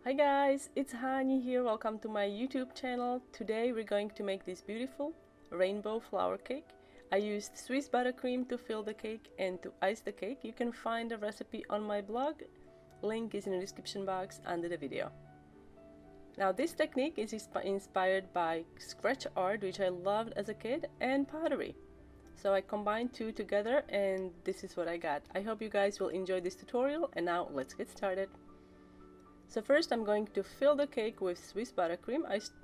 Hi guys, it's Hani here. Welcome to my YouTube channel. Today we're going to make this beautiful rainbow flower cake. I used Swiss buttercream to fill the cake and to ice the cake. You can find the recipe on my blog. Link is in the description box under the video. Now this technique is inspired by scratch art, which I loved as a kid, and pottery. So I combined two together and this is what I got. I hope you guys will enjoy this tutorial, and now let's get started. So first I'm going to fill the cake with Swiss buttercream.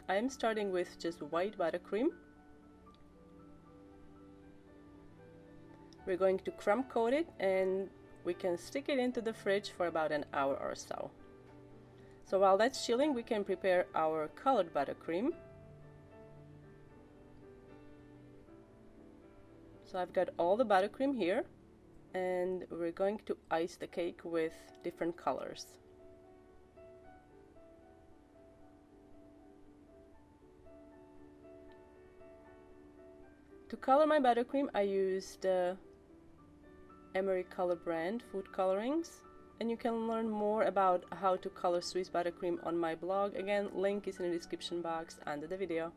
I am starting with just white buttercream. We're going to crumb coat it and we can stick it into the fridge for about an hour or so. So while that's chilling, we can prepare our colored buttercream. So I've got all the buttercream here and we're going to ice the cake with different colors. To color my buttercream, I used Emery Color brand food colorings, and you can learn more about how to color Swiss buttercream on my blog. Again, link is in the description box under the video.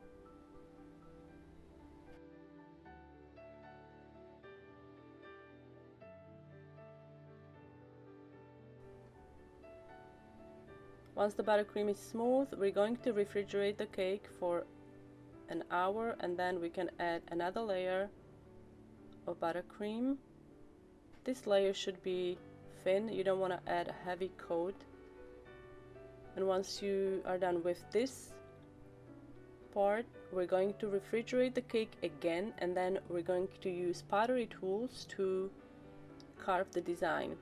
Once the buttercream is smooth, we're going to refrigerate the cake for an hour, and then we can add another layer of buttercream. This layer should be thin, you don't want to add a heavy coat. And once you are done with this part, we're going to refrigerate the cake again, and then we're going to use pottery tools to carve the design.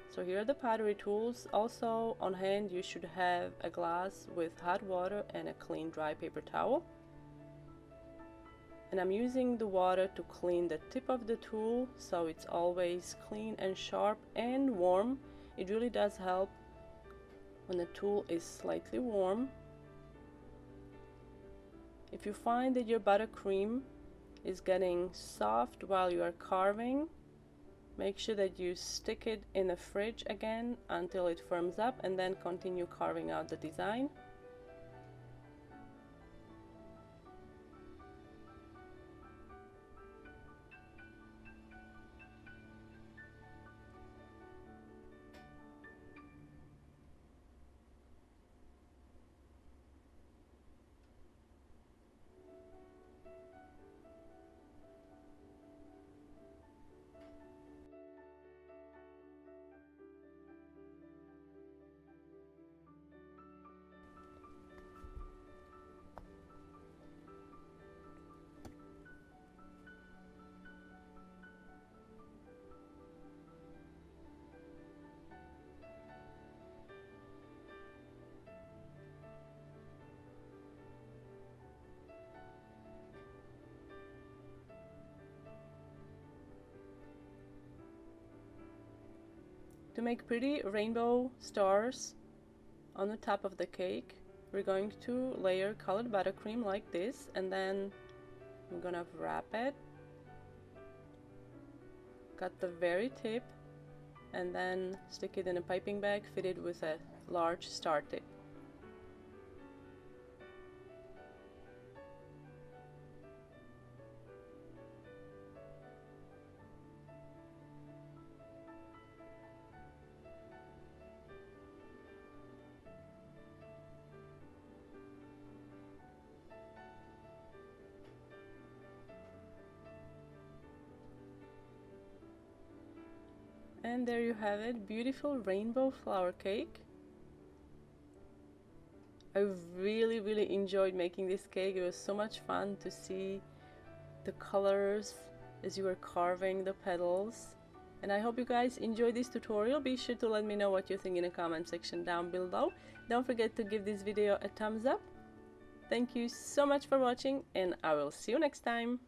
So here are the pottery tools. Also on hand you should have a glass with hot water and a clean dry paper towel. And I'm using the water to clean the tip of the tool, so it's always clean and sharp and warm. It really does help when the tool is slightly warm. If you find that your buttercream is getting soft while you are carving, make sure that you stick it in the fridge again until it firms up, and then continue carving out the design. To make pretty rainbow stars on the top of the cake, we're going to layer colored buttercream like this, and then I'm gonna wrap it, cut the very tip, and then stick it in a piping bag fitted with a large star tip. And there you have it, beautiful rainbow flower cake. I really enjoyed making this cake. It was so much fun to see the colors as you were carving the petals. And I hope you guys enjoyed this tutorial. Be sure to let me know what you think in the comment section down below. Don't forget to give this video a thumbs up. Thank you so much for watching, and I will see you next time.